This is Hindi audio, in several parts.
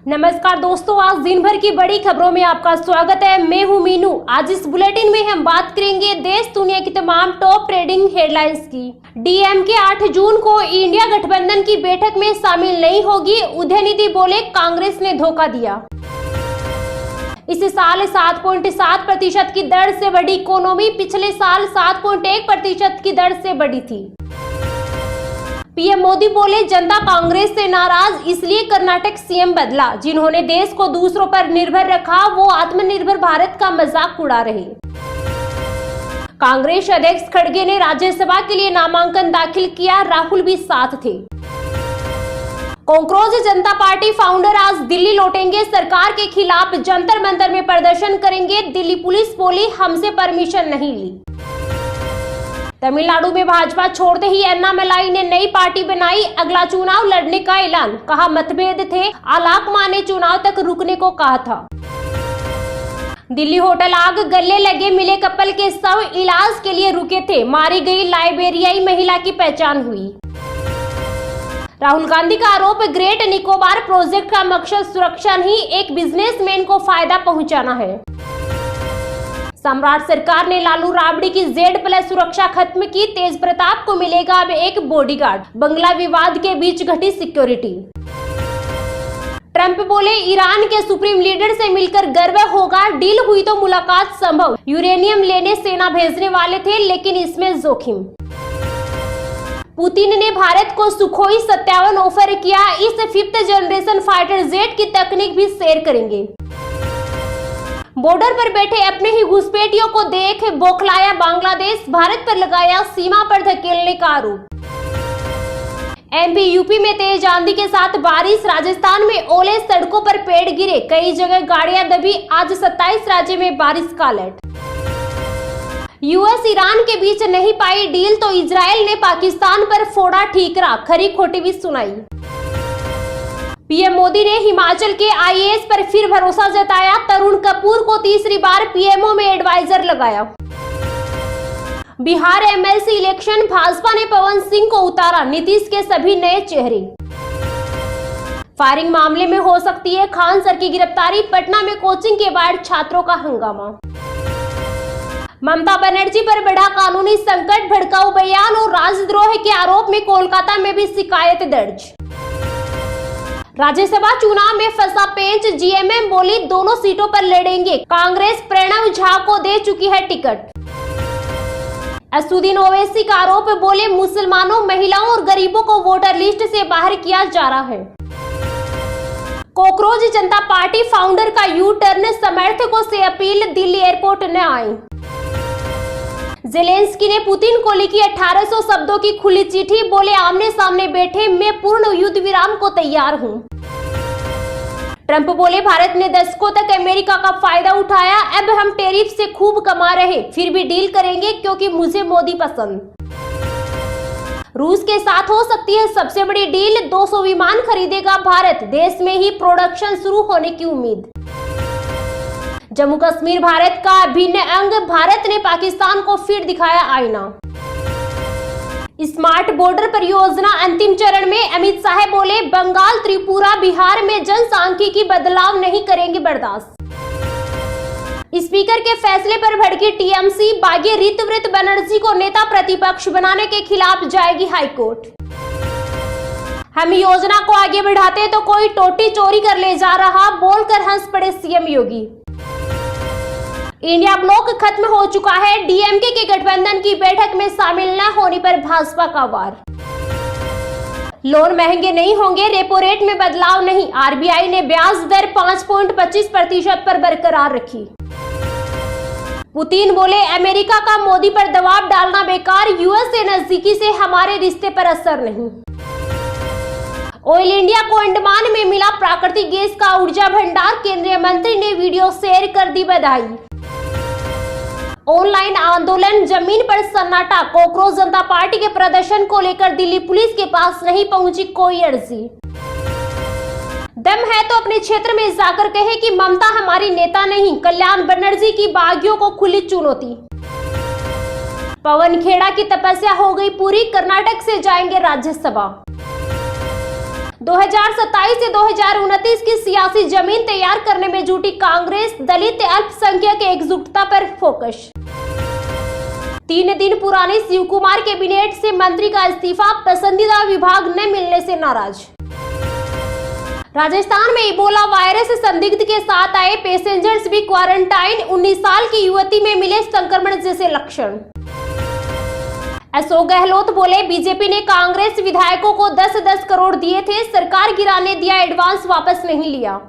नमस्कार दोस्तों, आज दिन भर की बड़ी खबरों में आपका स्वागत है। मैं हूं मीनू। आज इस बुलेटिन में हम बात करेंगे देश दुनिया की तमाम टॉप ट्रेडिंग हेडलाइंस की। डीएमके 8 जून को इंडिया गठबंधन की बैठक में शामिल नहीं होगी। उदयनिधि बोले कांग्रेस ने धोखा दिया। इस साल 7.7% की दर से बढ़ी इकोनॉमी पिछले साल 7.1% की दर से बढ़ी थी। पीएम मोदी बोले जनता कांग्रेस से नाराज, इसलिए कर्नाटक सीएम बदला। जिन्होंने देश को दूसरों पर निर्भर रखा वो आत्मनिर्भर भारत का मजाक उड़ा रहे। कांग्रेस अध्यक्ष खड़गे ने राज्यसभा के लिए नामांकन दाखिल किया, राहुल भी साथ थे। कॉकरोच जनता पार्टी फाउंडर आज दिल्ली लौटेंगे, सरकार के खिलाफ जंतर मंतर में प्रदर्शन करेंगे। दिल्ली पुलिस बोली हमसे परमिशन नहीं ली। तमिलनाडु में भाजपा छोड़ते ही अन्नामलाई ने नई पार्टी बनाई, अगला चुनाव लड़ने का ऐलान। कहा मतभेद थे, आलाकमान ने चुनाव तक रुकने को कहा था। दिल्ली होटल आग, गले लगे मिले कपल के शव इलाज के लिए रुके थे, मारी गई लाइबेरियाई महिला की पहचान हुई। राहुल गांधी का आरोप, ग्रेट निकोबार प्रोजेक्ट का मकसद सुरक्षा नहीं, एक बिजनेसमैन को फायदा पहुंचाना है। सम्राट सरकार ने लालू राबड़ी की Z+ सुरक्षा खत्म की, तेज प्रताप को मिलेगा अब एक बॉडीगार्ड। बंगला विवाद के बीच घटी सिक्योरिटी। ट्रंप बोले ईरान के सुप्रीम लीडर से मिलकर गर्व होगा, डील हुई तो मुलाकात संभव। यूरेनियम लेने सेना भेजने वाले थे लेकिन इसमें जोखिम। पुतिन ने भारत को सुखोई 57 ऑफर किया, इस 5th जनरेशन फाइटर जेट की तकनीक भी शेयर करेंगे। बॉर्डर पर बैठे अपने ही घुसपैठियों को देख बौखलाया बांग्लादेश, भारत पर लगाया सीमा पर धकेलने का आरोप। MP यूपी में तेज आंधी के साथ बारिश, राजस्थान में ओले, सड़कों पर पेड़ गिरे, कई जगह गाड़ियां दबी। आज 27 राज्य में बारिश का अलर्ट। US ईरान के बीच नहीं पाई डील तो इजराइल ने पाकिस्तान पर फोड़ा ठीकरा, खरी खोटी भी सुनाई। पीएम मोदी ने हिमाचल के IAS पर फिर भरोसा जताया, तरुण कपूर को तीसरी बार PMO में एडवाइजर लगाया। बिहार MLC इलेक्शन, भाजपा ने पवन सिंह को उतारा, नीतीश के सभी नए चेहरे। फायरिंग मामले में हो सकती है खान सर की गिरफ्तारी, पटना में कोचिंग के बाद छात्रों का हंगामा। ममता बनर्जी पर बढ़ा कानूनी संकट, भड़काऊ बयान और राजद्रोह के आरोप में कोलकाता में भी शिकायत दर्ज। राज्यसभा चुनाव में फंसा पेंच, GMM बोली दोनों सीटों पर लड़ेंगे, कांग्रेस प्रणव झा को दे चुकी है टिकट। असुद्दीन ओवैसी का आरोप, बोले मुसलमानों, महिलाओं और गरीबों को वोटर लिस्ट से बाहर किया जा रहा है। कॉकरोच जनता पार्टी फाउंडर का U-टर्न, समर्थकों से अपील दिल्ली एयरपोर्ट न आए। जेलेंस्की ने पुतिन को लिखी 1800 शब्दों की खुली चिट्ठी, बोले आमने सामने बैठे मैं पूर्ण युद्ध विराम को तैयार हूं। ट्रंप बोले भारत ने दशकों तक अमेरिका का फायदा उठाया, अब हम टैरिफ से खूब कमा रहे, फिर भी डील करेंगे क्योंकि मुझे मोदी पसंद। रूस के साथ हो सकती है सबसे बड़ी डील, 200 विमान खरीदेगा भारत, देश में ही प्रोडक्शन शुरू होने की उम्मीद। जम्मू कश्मीर भारत का अभिन्न अंग, भारत ने पाकिस्तान को फिर दिखाया आईना। स्मार्ट बॉर्डर परियोजना अंतिम चरण में, अमित शाह बोले बंगाल, त्रिपुरा, बिहार में जनसांख्यिकी बदलाव नहीं करेंगे बर्दाश्त। स्पीकर के फैसले पर भड़की TMC, बागी ऋतव्रत बनर्जी को नेता प्रतिपक्ष बनाने के खिलाफ जाएगी हाईकोर्ट। हम योजना को आगे बढ़ाते तो कोई टोटी चोरी कर ले जा रहा, बोलकर हंस पड़े CM योगी। इंडिया ब्लॉक खत्म हो चुका है, DMK के गठबंधन की बैठक में शामिल न होने पर भाजपा का वार। लोन महंगे नहीं होंगे, रेपो रेट में बदलाव नहीं, RBI ने ब्याज दर 5.25% पर बरकरार रखी। पुतिन बोले अमेरिका का मोदी पर दबाव डालना बेकार, US से नजदीकी से हमारे रिश्ते पर असर नहीं। ऑयल इंडिया को अंडमान में मिला प्राकृतिक गैस का ऊर्जा भंडार, केंद्रीय मंत्री ने वीडियो शेयर कर दी बधाई। ऑनलाइन आंदोलन, जमीन पर सन्नाटा, कॉकरोच जनता पार्टी के प्रदर्शन को लेकर दिल्ली पुलिस के पास नहीं पहुंची कोई अर्जी। दम है तो अपने क्षेत्र में जाकर कहे कि ममता हमारी नेता नहीं, कल्याण बनर्जी की बागियों को खुली चुनौती। पवन खेड़ा की तपस्या हो गई पूरी, कर्नाटक से जाएंगे राज्यसभा। 2027 से 2029 की सियासी जमीन तैयार करने में जुटी कांग्रेस, दलित अल्पसंख्यक एकजुटता पर फोकस। 3 दिन पुराने शिव कुमार कैबिनेट से मंत्री का इस्तीफा, पसंदीदा विभाग न मिलने से नाराज। राजस्थान में इबोला वायरस संदिग्ध के साथ आए पैसेंजर्स भी क्वारंटाइन, 19 साल की युवती में मिले संक्रमण जैसे लक्षण। अशोक गहलोत बोले, बीजेपी ने कांग्रेस विधायकों को 10-10 करोड़ दिए थे, सरकार गिराने दिया, एडवांस वापस नहीं लिया।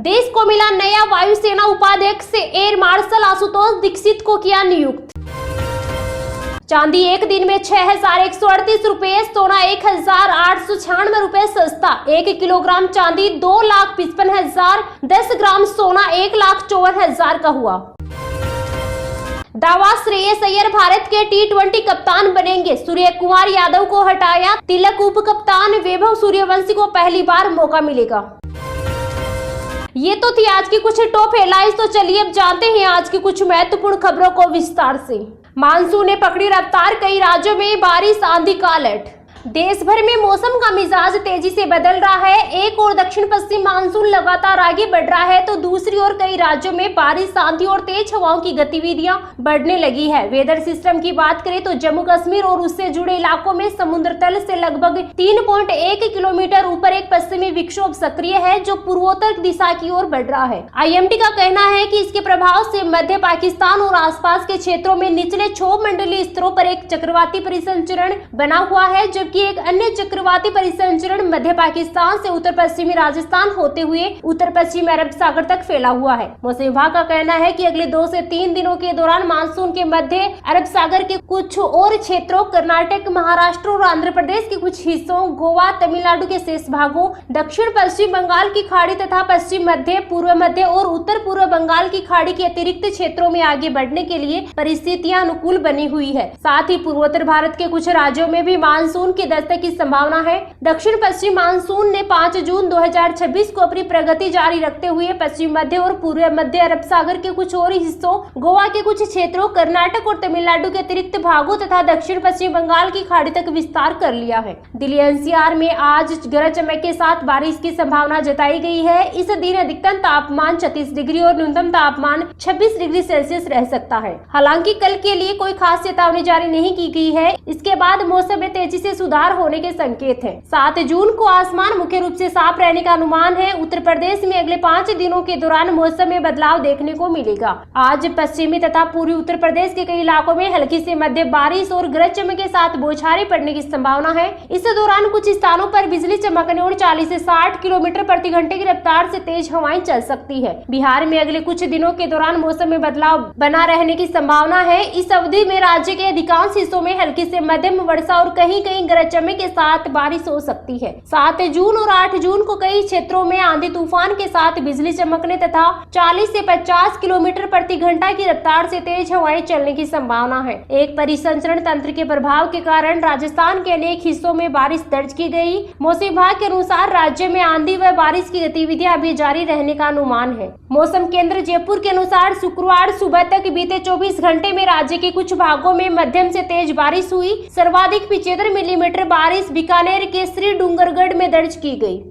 देश को मिला नया वायुसेना उपाध्यक्ष से एयर मार्शल आशुतोष दीक्षित को किया नियुक्त। चांदी एक दिन में 6,138 रुपए, सोना 1,896 रुपए सस्ता। 1 किलोग्राम चांदी 2,55,000, 10 ग्राम सोना 1,54,000 का हुआ। दावा, श्रेयस अय्यर भारत के T20 कप्तान बनेंगे, सूर्य कुमार यादव को हटाया, तिलक उप कप्तान, वैभव सूर्यवंशी को पहली बार मौका मिलेगा। ये तो थी आज की कुछ टॉप हेडलाइंस। तो चलिए अब जानते हैं आज की कुछ महत्वपूर्ण खबरों को विस्तार से। मानसून ने पकड़ी रफ्तार, कई राज्यों में बारिश, आंधी का अलर्ट। देश भर में मौसम का मिजाज तेजी से बदल रहा है। एक और दक्षिण पश्चिम मानसून लगातार आगे बढ़ रहा है, तो दूसरी ओर कई राज्यों में बारिश, आंधी और तेज हवाओं की गतिविधियां बढ़ने लगी है। वेदर सिस्टम की बात करें तो जम्मू कश्मीर और उससे जुड़े इलाकों में समुद्र तल से लगभग 3.1 किलोमीटर ऊपर एक पश्चिमी विक्षोभ सक्रिय है, जो पूर्वोत्तर दिशा की ओर बढ़ रहा है। IMD का कहना है कि इसके प्रभाव से मध्य पाकिस्तान और आसपास के क्षेत्रों में निचले क्षोभ मंडलीय स्तरों पर एक चक्रवाती परिसंचरण बना हुआ है, जबकि एक अन्य चक्रवाती परिसंचरण मध्य पाकिस्तान से उत्तर पश्चिमी राजस्थान होते हुए उत्तर पश्चिम अरब सागर तक फैला हुआ है। मौसम विभाग का कहना है कि अगले 2 से 3 दिनों के दौरान मानसून के मध्य अरब सागर के कुछ और क्षेत्रों, कर्नाटक, महाराष्ट्र और आंध्र प्रदेश के कुछ हिस्सों, गोवा, तमिलनाडु के शेष भागों, दक्षिण पश्चिम बंगाल की खाड़ी तथा पश्चिम मध्य, पूर्व मध्य और उत्तर पूर्व बंगाल की खाड़ी के अतिरिक्त क्षेत्रों में आगे बढ़ने के लिए परिस्थितियां अनुकूल बनी हुई है। साथ ही पूर्वोत्तर भारत के कुछ राज्यों में भी मानसून की दस्तक की संभावना है। दक्षिण पश्चिम मानसून ने 5 जून 2026 को अपनी प्रगति जारी रखते हुए पश्चिम मध्य और पूर्व मध्य अरब सागर के कुछ और हिस्सों, गोवा के कुछ क्षेत्रों, कर्नाटक और तमिलनाडु के अतिरिक्त भागों तथा दक्षिण पश्चिम बंगाल की खाड़ी तक विस्तार कर लिया है। दिल्ली NCR में आज गरज चमक के साथ बारिश की संभावना जताई गई है। इस दिन अधिकतम तापमान 36 डिग्री और न्यूनतम तापमान 26 डिग्री सेल्सियस रह सकता है। हालांकि कल के लिए कोई खास चेतावनी जारी नहीं की गई है। इसके बाद मौसम में तेजी से सुधार होने के संकेत हैं। 7 जून को आसमान मुख्य रूप से साफ रहने का अनुमान है। उत्तर प्रदेश में अगले 5 दिनों के दौरान मौसम में बदलाव देखने को मिलेगा। आज पश्चिमी तथा पूर्वी उत्तर प्रदेश के कई इलाकों में हल्की से मध्य बारिश और गरज चमक के साथ बौछारें पड़ने की संभावना है। इस दौरान कुछ स्थानों पर बिजली चमकने और 40 से 60 किलोमीटर प्रति घंटे की रफ्तार से तेज हवाएं चल सकती है। बिहार में अगले कुछ दिनों के दौरान मौसम में बदलाव बना रहने की संभावना है। इस अवधि में राज्य के अधिकांश हिस्सों में हल्की से मध्यम वर्षा और कहीं कहीं गरज चमक के साथ बारिश हो सकती है। 7 जून और 8 जून को कई क्षेत्रों में आंधी तूफान के साथ बिजली चमकने तथा 40 से 50 किलोमीटर प्रति घंटा की रफ्तार से तेज हवाएं चलने की संभावना है। एक परिसंचरण तंत्र के प्रभाव के कारण राजस्थान के अनेक हिस्सों में बारिश दर्ज की गई। मौसम विभाग के अनुसार राज्य में आंधी व बारिश की गतिविधियां अभी जारी रहने का अनुमान है। मौसम केंद्र जयपुर के अनुसार शुक्रवार सुबह तक बीते 24 घंटे में राज्य के कुछ भागों में मध्यम से तेज बारिश हुई। सर्वाधिक 75 मिलीमीटर बारिश बीकानेर के श्री डूंगरगढ़ में दर्ज की गई।